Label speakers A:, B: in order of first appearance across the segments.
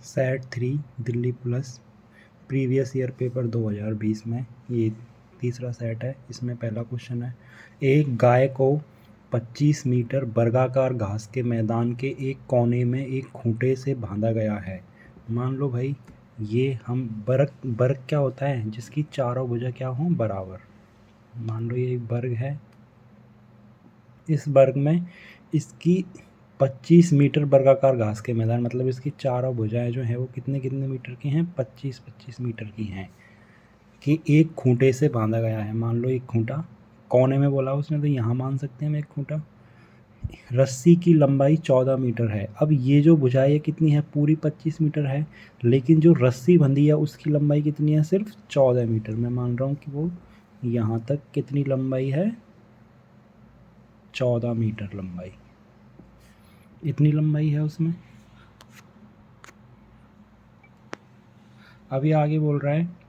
A: Set 3 Delhi plus previous year paper 2020 में ये तीसरा सेट है। इसमें पहला क्वेश्चन है, एक गाय को 25 मीटर वर्गाकार घास के मैदान के एक कोने में एक खूंटे से बांधा गया है। मान लो भाई ये हम वर्ग क्या होता है, जिसकी चारों भुजा क्या हों बराबर। मान लो ये एक वर्ग है, इस वर्ग में इसकी 25 मीटर वर्गाकार घास के मैदान, मतलब इसकी चारों भुजाएं जो हैं वो कितने कितने मीटर की हैं, 25-25 मीटर की हैं, कि एक खूंटे से बांधा गया है। मान लो एक खूंटा कोने में बोला उसने, तो यहाँ मान सकते हैं हम एक खूंटा। रस्सी की लंबाई 14 मीटर है। अब ये जो भुजाएं कितनी है, पूरी 25 मीटर है, लेकिन जो रस्सी बंधी है उसकी लंबाई कितनी है, सिर्फ 14 मीटर। मैं मान रहा हूँ कि वो यहाँ तक कितनी लंबाई है, 14 मीटर लंबाई, इतनी लंबाई है उसमें। अभी आगे बोल रहा है,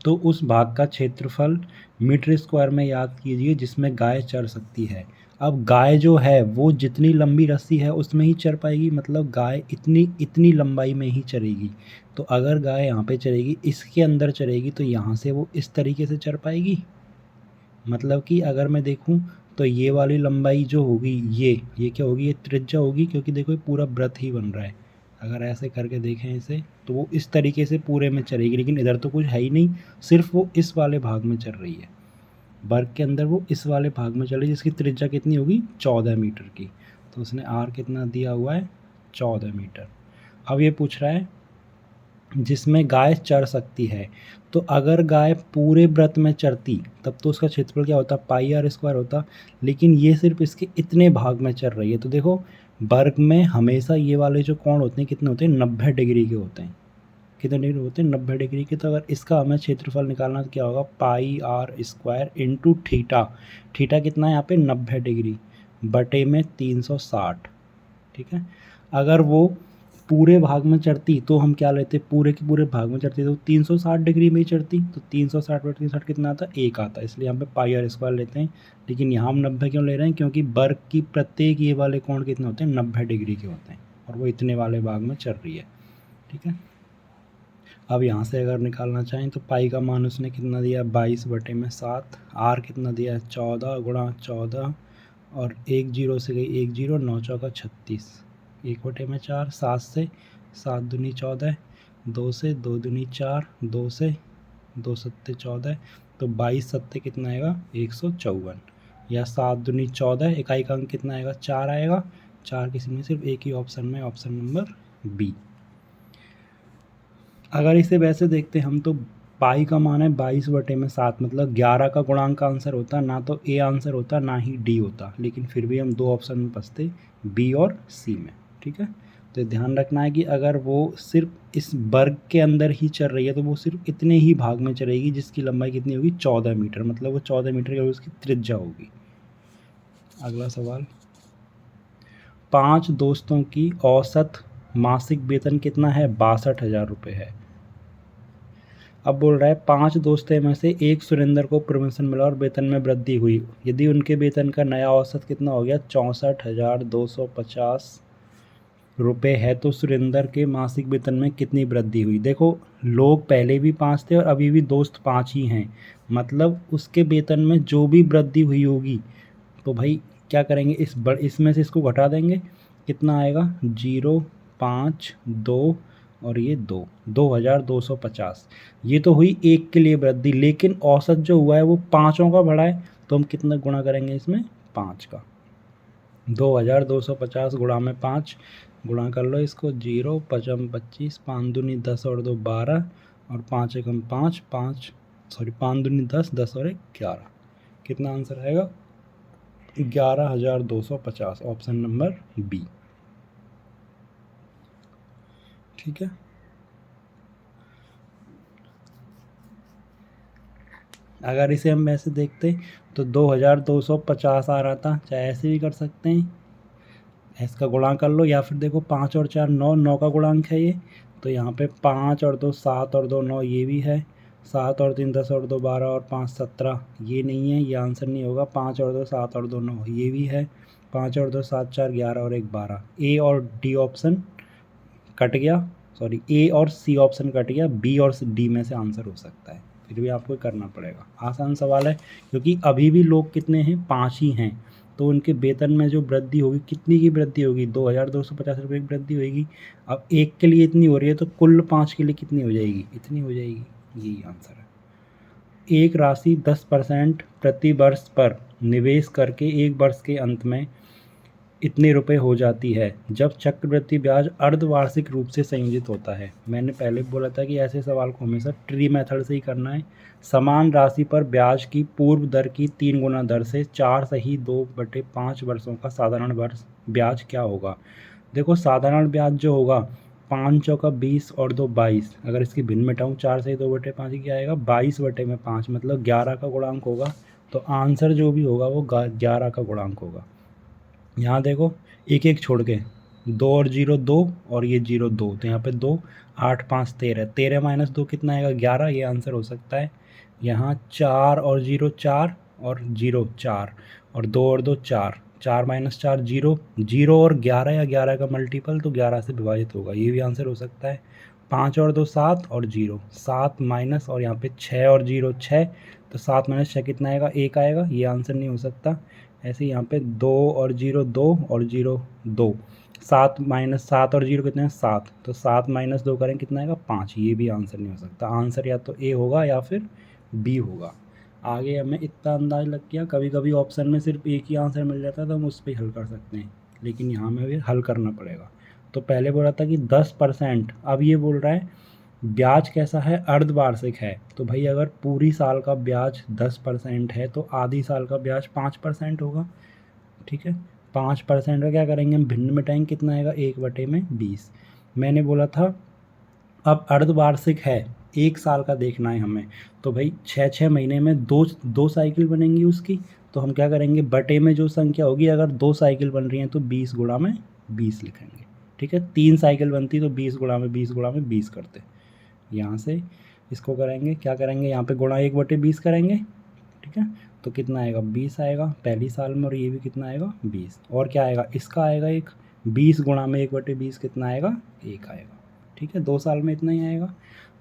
A: तो उस भाग का क्षेत्रफल मीटर स्क्वायर में याद कीजिए जिसमें गाय चर सकती है। अब गाय जो है वो जितनी लंबी रस्सी है उसमें ही चर पाएगी, मतलब गाय इतनी लंबाई में ही चरेगी। तो अगर गाय यहाँ पे चरेगी, इसके अंदर चरेगी, तो यहाँ से वो इस तरीके से चर पाएगी। मतलब कि अगर मैं देखूँ तो ये वाली लंबाई जो होगी, ये क्या होगी, ये त्रिज्या होगी, क्योंकि देखो ये पूरा वृत्त ही बन रहा है। अगर ऐसे करके देखें इसे, तो वो इस तरीके से पूरे में चलेगी, लेकिन इधर तो कुछ है ही नहीं, सिर्फ वो इस वाले भाग में चल रही है। वर्ग के अंदर वो इस वाले भाग में चल रही है, जिसकी त्रिज्या कितनी होगी, 14 मीटर की। तो उसने आर कितना दिया हुआ है, 14 मीटर। अब ये पूछ रहा है जिसमें गाय चर सकती है। तो अगर गाय पूरे वृत्त में चरती तब तो उसका क्षेत्रफल क्या होता, पाई आर स्क्वायर होता, लेकिन ये सिर्फ इसके इतने भाग में चर रही है। तो देखो वर्ग में हमेशा ये वाले जो कोण होते हैं कितने होते हैं, 90 डिग्री के होते हैं। कितने डिग्री होते हैं, 90 डिग्री के। तो अगर इसका हमें क्षेत्रफल निकालना तो क्या होगा, pi r square into theta. Theta कितना है यहाँ पे, 90 डिग्री बटे में 360। ठीक है। अगर वो पूरे भाग में चढ़ती तो हम क्या लेते, पूरे के पूरे भाग में चढ़ती तो 360 डिग्री में ही चढ़ती, तो 360 बटे 360 कितना आता है, 1 आता है, इसलिए यहाँ पे पाई आर स्क्वायर लेते हैं। लेकिन यहाँ हम 90 क्यों ले रहे हैं, क्योंकि वर्ग की प्रत्येक ये वाले कोण कितने होते हैं, 90 डिग्री के होते हैं, और वो इतने वाले भाग में चल रही है। ठीक है। अब यहाँ से अगर निकालना चाहें तो पाई का मान उसने कितना दिया, 22 बटे में 7। आर कितना दिया है, 14 गुणा 14, और एक जीरो से गई एक जीरो, 9 चौका 36, 1 बटे में 4, 7 से 7 दूनी 14, 2 से 2 दूनी 4, 2 से 2 सत्ते 14, तो 22 सत्ते कितना आएगा, 154, या 7 दूनी 14, इकाई का अंक कितना आएगा, 4 आएगा। 4 किसी में सिर्फ एक ही ऑप्शन में, ऑप्शन नंबर बी। अगर इसे वैसे देखते हम तो पाई का मान है 22 बटे में 7, मतलब 11 का गुणांक का आंसर होता, ना तो ए आंसर होता ना ही डी होता, लेकिन फिर भी हम दो ऑप्शन में फंसते, बी और सी में। ठीक है। तो ध्यान रखना है कि अगर वो सिर्फ इस वर्ग के अंदर ही चल रही है तो वो सिर्फ इतने ही भाग में चलेगी जिसकी लंबाई कितनी होगी, 14 मीटर, मतलब वो 14 मीटर की उसकी त्रिज्या होगी। अगला सवाल, 5 दोस्तों की औसत मासिक वेतन कितना है, 62,000 रुपये है। अब बोल रहा है 5 दोस्तों में से एक सुरेंद्र को प्रमोशन मिला और वेतन में वृद्धि हुई। यदि उनके वेतन का नया औसत कितना हो गया, 64,250 रुपये है, तो सुरेंद्र के मासिक वेतन में कितनी वृद्धि हुई। देखो लोग पहले भी 5 थे और अभी भी दोस्त 5 ही हैं, मतलब उसके वेतन में जो भी वृद्धि हुई होगी तो भाई क्या करेंगे, इसमें से इसको घटा देंगे, कितना आएगा, 0, 5, 2 और ये 2,250। ये तो हुई एक के लिए वृद्धि, लेकिन औसत जो हुआ है वो पाँचों का बढ़ा है, तो हम कितना गुणा करेंगे इसमें, 5 का। 2,250 गुणा में 5, गुणा कर लो इसको, 0, 5 25, 5 दूनी 10 और 2 12, और 5 एकम 5, 5 दूनी 10, 10 और 1 11। कितना आंसर आएगा, 11,250, ऑप्शन नंबर बी। ठीक है। अगर इसे हम ऐसे देखते तो 2,250 आ रहा था, चाहे ऐसे भी कर सकते हैं, इसका गुणांक कर लो, या फिर देखो 5 और 4 9, 9 का गुणांक है ये, तो यहाँ पे 5 और 2 7 और 2 9, ये भी है, 7 और 3 10 और 2 12 और 5 17, ये नहीं है, ये आंसर नहीं होगा। 5 और 2 7 और 2 9, ये भी है, 5 और 2 7 4 11 और 1 12, ए और डी ऑप्शन कट गया, सॉरी ए और सी ऑप्शन कट गया, बी और डी में से आंसर हो सकता है, फिर भी आपको करना पड़ेगा। आसान सवाल है, क्योंकि अभी भी लोग कितने हैं, 5 ही हैं, तो उनके वेतन में जो वृद्धि होगी, कितनी की वृद्धि होगी, 2250 रुपये की वृद्धि होगी। अब एक के लिए इतनी हो रही है तो कुल 5 के लिए कितनी हो जाएगी, इतनी हो जाएगी, यही आंसर है। एक राशि 10% प्रति वर्ष पर निवेश करके एक वर्ष के अंत में इतने रुपए हो जाती है जब चक्रवृद्धि ब्याज अर्धवार्षिक रूप से संयोजित होता है। मैंने पहले बोला था कि ऐसे सवाल को हमेशा ट्री मेथड से ही करना है। समान राशि पर ब्याज की पूर्व दर की 3 गुना दर से 4 सही 2/5 वर्षों का साधारण वर्ष ब्याज क्या होगा। देखो साधारण ब्याज जो होगा 5 चौका 20 और 2 22, अगर इसकी भिन्न मिटाऊँ 4 सही 2/5 क्या आएगा, 22/5 मतलब 11 का गुणांक होगा। तो आंसर जो भी होगा वो 11 का गुणांक होगा। यहाँ देखो एक एक छोड़ के 2 और 0 2 और ये 0 2, तो यहाँ पे 2 8 5 13, 13 माइनस 2 कितना आएगा, 11, ये आंसर हो सकता है। यहाँ 4 और 0 4 और 0 4 और 2 और 2 4, 4 माइनस 4 0, 0 और 11 या 11 का मल्टीपल तो 11 से विभाजित होगा, ये भी आंसर हो सकता है। 5 और 2 7 और 0 7 माइनस, और यहाँ पे 6 और 0 6, तो 7 माइनस 6 कितना आएगा, 1 आएगा, ये आंसर नहीं हो सकता। ऐसे यहाँ पे 2 और 0 2 और 0 2, 7 माइनस 7 और 0 कितने हैं 7, तो 7 माइनस 2 करें कितना आएगा 5, ये भी आंसर नहीं हो सकता। आंसर या तो ए होगा या फिर बी होगा। आगे हमें इतना अंदाज लग गया, कभी कभी ऑप्शन में सिर्फ एक ही आंसर मिल जाता है तो हम उस पर हल कर सकते हैं, लेकिन यहाँ हमें भी हल करना पड़ेगा। तो पहले बोला था कि 10%, अब ये बोल रहा है ब्याज कैसा है, अर्धवार्षिक है। तो भाई अगर पूरी साल का ब्याज 10% है तो आधी साल का ब्याज 5% होगा। ठीक है, 5% का क्या करेंगे हम, भिन्न मिटाएंगे, कितना आएगा 1/20। मैंने बोला था अब अर्धवार्षिक है, 1 साल का देखना है हमें, तो भाई 6 महीने में दो साइकिल बनेंगी उसकी, तो हम क्या करेंगे, बटे में जो संख्या होगी, अगर 2 साइकिल बन रही हैं तो 20 गुणा में 20 लिखेंगे। ठीक है, 3 साइकिल बनती तो 20 गुणा में 20 गुणा में 20 करते। यहाँ से इसको करेंगे, क्या करेंगे, यहाँ पे गुणा 1/20 करेंगे। ठीक है, तो कितना आएगा 20 आएगा पहली साल में, और ये भी कितना आएगा 20, और क्या आएगा इसका आएगा 1, 20 गुणा में 1/20 कितना आएगा 1 आएगा। ठीक है, 2 साल में इतना ही आएगा।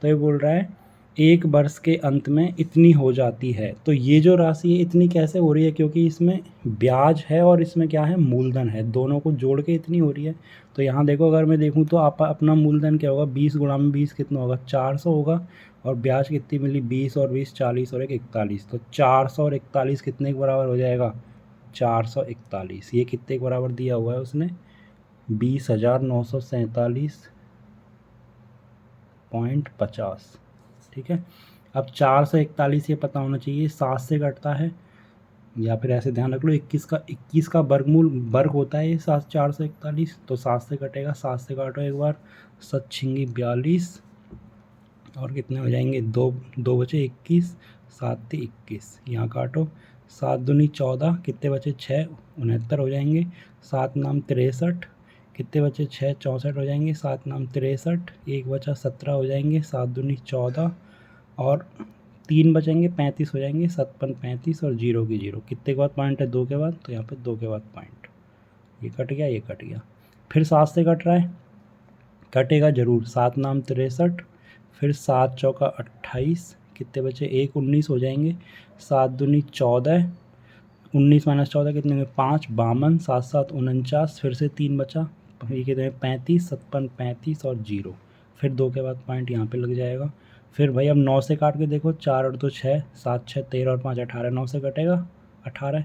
A: तो ये बोल रहा है एक वर्ष के अंत में इतनी हो जाती है। तो ये जो राशि है इतनी कैसे हो रही है, क्योंकि इसमें ब्याज है और इसमें क्या है, मूलधन है, दोनों को जोड़ के इतनी हो रही है। तो यहाँ देखो अगर मैं देखूँ तो आप अपना मूलधन क्या होगा, 20 गुणा में 20 कितना होगा 400 होगा, और ब्याज कितनी मिली 20 और 20 40 और 1 41, तो 400 और 41 कितने के बराबर हो जाएगा 441। ये कितने के बराबर दिया हुआ है उसने, 20,947.50। ठीक है, अब 441 ये पता होना चाहिए 7 से कटता है, या फिर ऐसे ध्यान रख लो 21 का वर्ग होता है ये 441, तो 7 से कटेगा, 7 से काटो एक बार, 7 छिंगी 42, और कितने हो जाएंगे, दो बचे 21, 7 × 21, यहाँ काटो, 7 दूनी 14, कितने बचे 6 69 हो जाएंगे, 7 नाम 63, कितने बचे 6 64 हो जाएंगे, 7 नाम 63, एक बचा 17 हो जाएंगे, 7 दूनी 14, और 3 बचेंगे 35 हो जाएंगे, 57 35 और 0 की 0, कितने के बाद पॉइंट है 2 के बाद, तो यहाँ पे 2 के बाद पॉइंट, ये कट गया ये कट गया। फिर 7 से कट रहा है, कटेगा जरूर, 7 नाम 63, फिर 7 चौका 28, कितने बचे 1 19 हो जाएंगे, 7 दूनी 14, 19 माइनस 14 कितने में 5 52, 7 7 49, फिर से 3 बचा, ये कितने 35 57 35 और 0, फिर 2 के बाद पॉइंट यहाँ पे लग जाएगा। फिर भाई अब 9 से काट के देखो, 4 और 2 6, 7 6 13 और 5 18, 9 से कटेगा 18,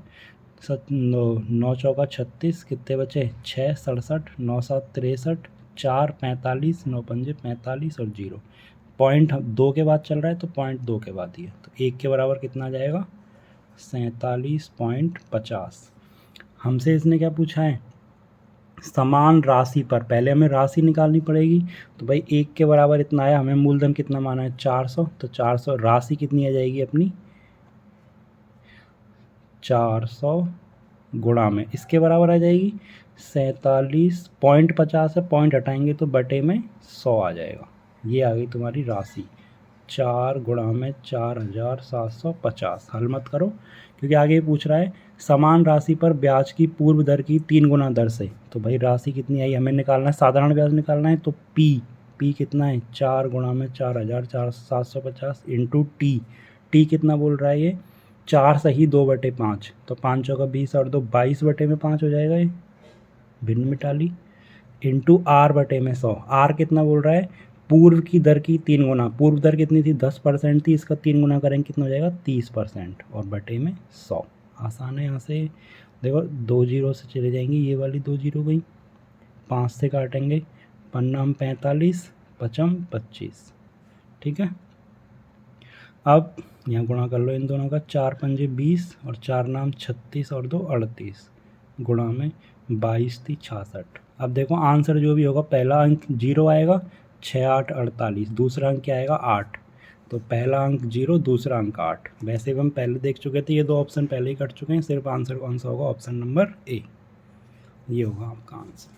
A: 9 चौका 36, कितने बचे 6 67, 9 7 63, 4 45, 9 पंजे 45 और 0, पॉइंट 2 के बाद चल रहा है तो पॉइंट 2 के बाद ही है, तो 1 के बराबर कितना आ जाएगा 47.50। हमसे इसने क्या पूछा है, समान राशि पर, पहले हमें राशि निकालनी पड़ेगी, तो भाई 1 के बराबर इतना आया, हमें मूलधन कितना माना है 400, तो 400 राशि कितनी आ जाएगी अपनी 400 गुणा में इसके बराबर आ जाएगी 47.50 है, पॉइंट हटाएंगे तो बटे में 100 आ जाएगा, ये आ गई तुम्हारी राशि। 4 गुणा में 4750, हल मत करो क्योंकि आगे पूछ रहा है समान राशि पर ब्याज की पूर्व दर की 3 गुना दर से, तो भाई राशि कितनी आई हमें निकालना है, साधारण ब्याज निकालना है, तो P पी कितना है 4 गुणा में 4750 इंटू टी कितना बोल रहा है ये 4 सही 2/5 तो 5 चौका 20 और 2 22/5 हो जाएगा ये भिन्न मिटा ली इंटू r/100 r कितना बोल रहा है पूर्व की दर की 3 गुना पूर्व दर कितनी थी 10% थी इसका 3 गुना करेंगे कितना हो जाएगा 30% और बटे में 100 आसान है। यहाँ से देखो 2 जीरो से चले जाएंगे ये वाली 2 जीरो गई 5 से काटेंगे पन्नाम 45 पचम 25 ठीक है। अब यहाँ गुणा कर लो इन दोनों का 4 पंजे 20 और 4 नाम 36 और 2 38 गुणा में 22 थी 66। अब देखो आंसर जो भी होगा पहला अंक 0 आएगा 6 8 48 दूसरा अंक क्या आएगा 8 तो पहला अंक 0 दूसरा अंक 8 वैसे भी हम पहले देख चुके थे ये 2 ऑप्शन पहले ही कट चुके हैं सिर्फ आंसर कौन सा होगा ऑप्शन नंबर ए ये होगा आपका आंसर।